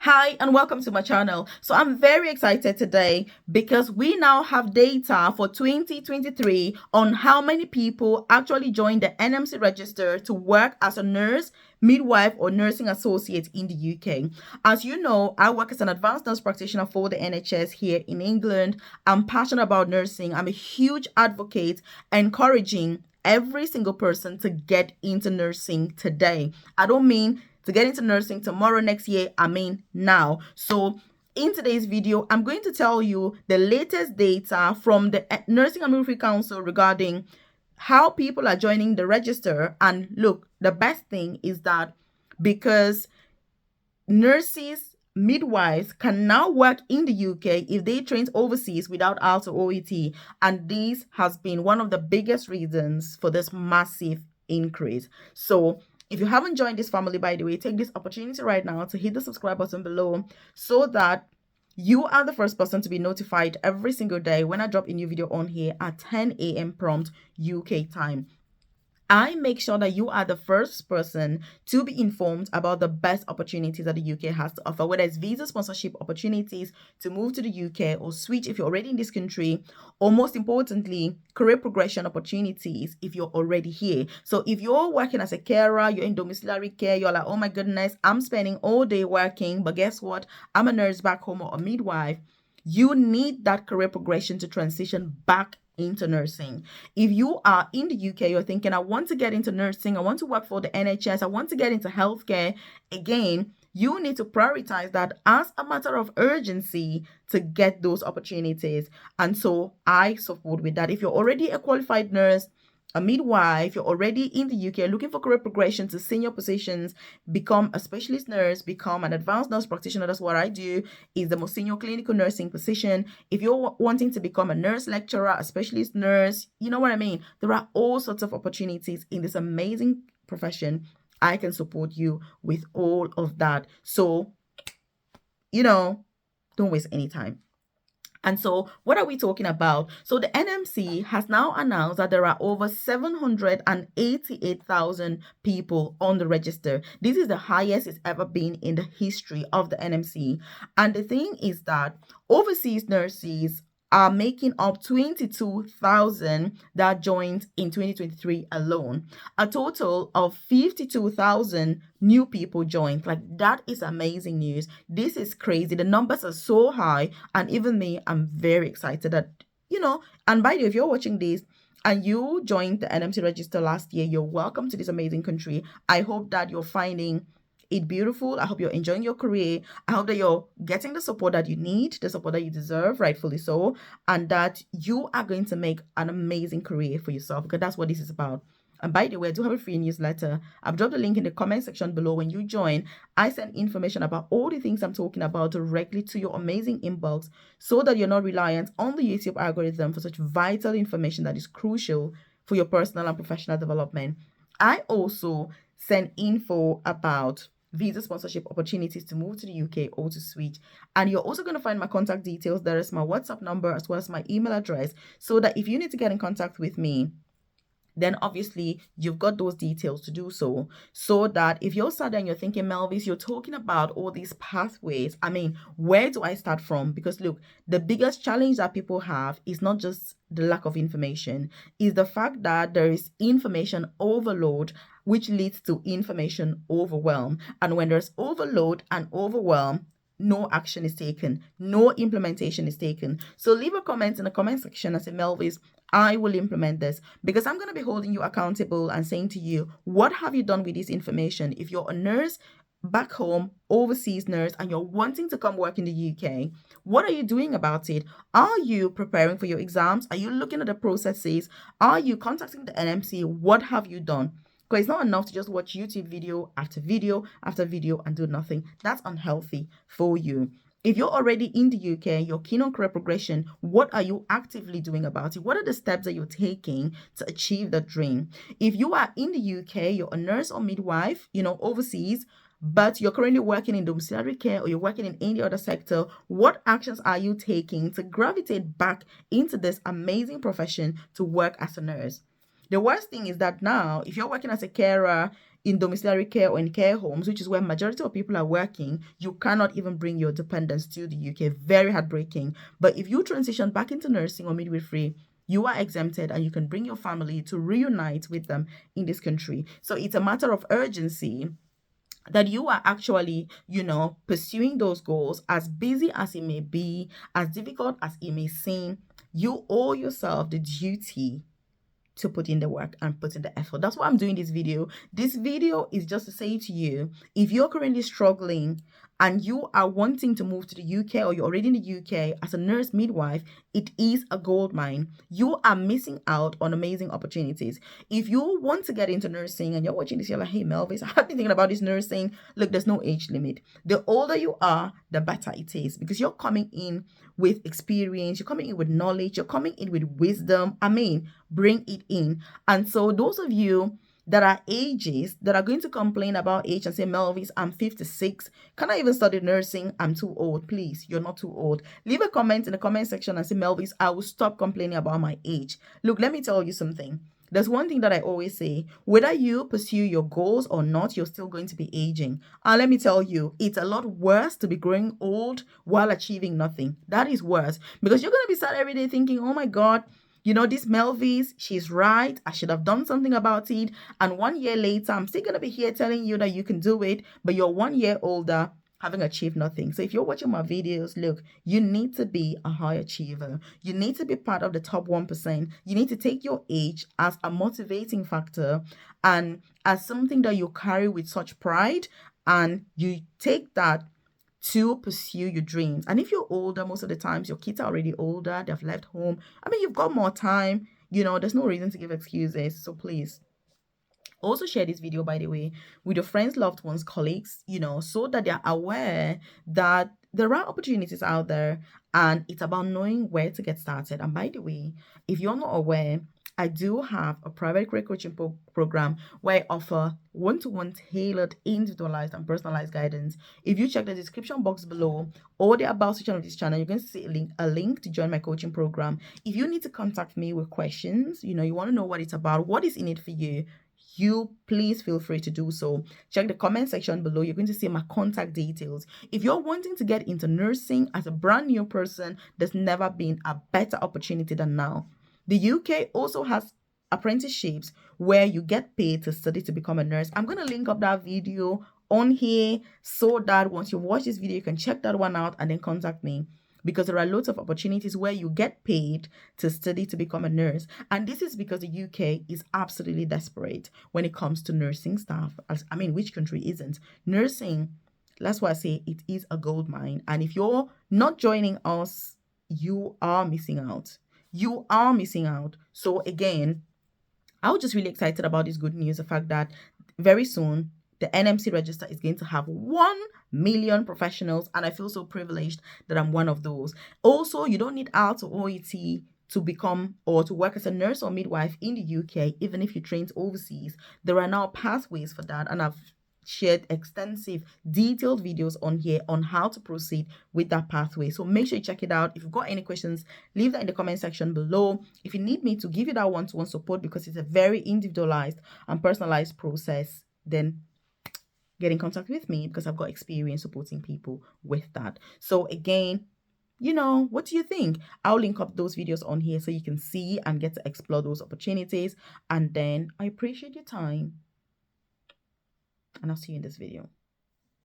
Hi and welcome to my channel. So I'm very excited today because we now have data for 2023 on how many people actually joined the NMC register to work as a nurse, midwife or nursing associate in the UK. As you know, I work as an advanced nurse practitioner for the NHS here in England. I'm passionate about nursing. I'm a huge advocate encouraging every single person to get into nursing today. I don't mean to get into nursing tomorrow, next year, I mean now. So in today's video, I'm going to tell you the latest data from the Nursing and Midwifery Council regarding how people are joining the register. And look, the best thing is that because nurses, midwives can now work in the UK if they trained overseas without IELTS or OET. And this has been one of the biggest reasons for this massive increase. So if you haven't joined this family, by the way, take this opportunity right now to hit the subscribe button below so that you are the first person to be notified every single day when I drop a new video on here at 10 a.m. prompt UK time. I make sure that you are the first person to be informed about the best opportunities that the UK has to offer, whether it's visa sponsorship opportunities to move to the UK or switch if you're already in this country, or most importantly, career progression opportunities if you're already here. So if you're working as a carer, you're in domiciliary care, you're like, oh my goodness, I'm spending all day working, but guess what? I'm a nurse back home or a midwife. You need that career progression to transition back into nursing. If you are in the UK, you're thinking, I want to get into nursing, I want to work for the NHS, I want to get into healthcare, again, you need to prioritize that as a matter of urgency to get those opportunities. And so I support with that. If you're already a qualified nurse, a midwife, you're already in the UK looking for career progression to senior positions, become a specialist nurse, become an advanced nurse practitioner. That's what I do, is the most senior clinical nursing position. If you're wanting to become a nurse lecturer, a specialist nurse, you know what I mean? There are all sorts of opportunities in this amazing profession. I can support you with all of that. So, don't waste any time. And so, what are we talking about? So, the NMC has now announced that there are over 788,000 people on the register. This is the highest it's ever been in the history of the NMC. And the thing is that overseas nurses are making up 22,000 that joined in 2023 alone. A total of 52,000 new people joined. Like, that is amazing news. This is crazy. The numbers are so high. And even me, I'm very excited that, and by the way, if you're watching this, and you joined the NMC register last year, you're welcome to this amazing country. I hope that you're finding it beautiful. I hope you're enjoying your career. I hope that you're getting the support that you need, the support that you deserve, rightfully so, and that you are going to make an amazing career for yourself, because that's what this is about. And by the way, I do have a free newsletter. I've dropped the link in the comment section below. When you join, I send information about all the things I'm talking about directly to your amazing inbox so that you're not reliant on the YouTube algorithm for such vital information that is crucial for your personal and professional development. I also send info about visa sponsorship opportunities to move to the UK or to switch. And you're also going to find my contact details. There is my WhatsApp number as well as my email address, so that if you need to get in contact with me, then obviously you've got those details to do so. So that if you're sat there and you're thinking, Melvis, you're talking about all these pathways. I mean, where do I start from? Because look, the biggest challenge that people have is not just the lack of information, is the fact that there is information overload, which leads to information overwhelm. And when there's overload and overwhelm, no action is taken, no implementation is taken. So leave a comment in the comment section and say, Melvis, I will implement this, because I'm going to be holding you accountable and saying to you, what have you done with this information? If you're a nurse back home, overseas nurse, and you're wanting to come work in the UK, what are you doing about it? Are you preparing for your exams? Are you looking at the processes? Are you contacting the NMC? What have you done? Because it's not enough to just watch YouTube video after video after video and do nothing. That's unhealthy for you. If you're already in the UK, you're keen on career progression, what are you actively doing about it? What are the steps that you're taking to achieve that dream? If you are in the UK, you're a nurse or midwife, overseas, but you're currently working in domiciliary care or you're working in any other sector, what actions are you taking to gravitate back into this amazing profession to work as a nurse? The worst thing is that now, if you're working as a carer, in domiciliary care or in care homes, which is where majority of people are working, you cannot even bring your dependents to the UK. Very heartbreaking. But if you transition back into nursing or midwifery, you are exempted and you can bring your family to reunite with them in this country. So it's a matter of urgency that you are actually, pursuing those goals. As busy as it may be, as difficult as it may seem, you owe yourself the duty to put in the work and put in the effort. That's why I'm doing this video. This video is just to say to you, if you're currently struggling and you are wanting to move to the UK, or you're already in the UK as a nurse midwife, it is a gold mine. You are missing out on amazing opportunities. If you want to get into nursing and you're watching this, you're like, hey, Melvis, I've been thinking about this nursing. Look, there's no age limit. The older you are, the better it is, because you're coming in with experience, you're coming in with knowledge, you're coming in with wisdom. Bring it in. And so those of you that are ages that are going to complain about age and say, Melvis, I'm 56. Can I even study nursing? I'm too old. Please, you're not too old. Leave a comment in the comment section and say, Melvis, I will stop complaining about my age. Look, let me tell you something. There's one thing that I always say, whether you pursue your goals or not, you're still going to be aging. And let me tell you, it's a lot worse to be growing old while achieving nothing. That is worse, because you're going to be sad every day thinking, oh my God, this Melvis, she's right. I should have done something about it. And 1 year later, I'm still going to be here telling you that you can do it, but you're 1 year older, having achieved nothing. So if you're watching my videos, look, you need to be a high achiever. You need to be part of the top 1%. You need to take your age as a motivating factor and as something that you carry with such pride, and you take that to pursue your dreams. And if you're older, most of the times your kids are already older, they've left home. You've got more time, there's no reason to give excuses. So please also share this video, by the way, with your friends, loved ones, colleagues, so that they're aware that there are opportunities out there, and it's about knowing where to get started. And by the way, if you're not aware, I do have a private career coaching program where I offer one-to-one tailored, individualized, and personalized guidance. If you check the description box below or the about section of this channel, you're going to see a link to join my coaching program. If you need to contact me with questions, you want to know what it's about, what is in it for you, please feel free to do so. Check the comment section below. You're going to see my contact details. If you're wanting to get into nursing as a brand new person, there's never been a better opportunity than now. The UK also has apprenticeships where you get paid to study to become a nurse. I'm going to link up that video on here so that once you watch this video, you can check that one out and then contact me, because there are lots of opportunities where you get paid to study to become a nurse. And this is because the UK is absolutely desperate when it comes to nursing staff. Which country isn't? Nursing, that's why I say it is a gold mine. And if you're not joining us, you are missing out. You are missing out. So again, I was just really excited about this good news, the fact that very soon the NMC register is going to have 1 million professionals, and I feel so privileged that I'm one of those. Also, you don't need IELTS or OET to become or to work as a nurse or midwife in the UK, even if you trained overseas. There are now pathways for that, and I've shared extensive detailed videos on here on how to proceed with that pathway. So make sure you check it out. If you've got any questions, leave that in the comment section below. If you need me to give you that one-to-one support, because it's a very individualized and personalized process, then get in contact with me, because I've got experience supporting people with that. So again, what do you think? I'll link up those videos on here so you can see and get to explore those opportunities. And then I appreciate your time, and I'll see you in this video.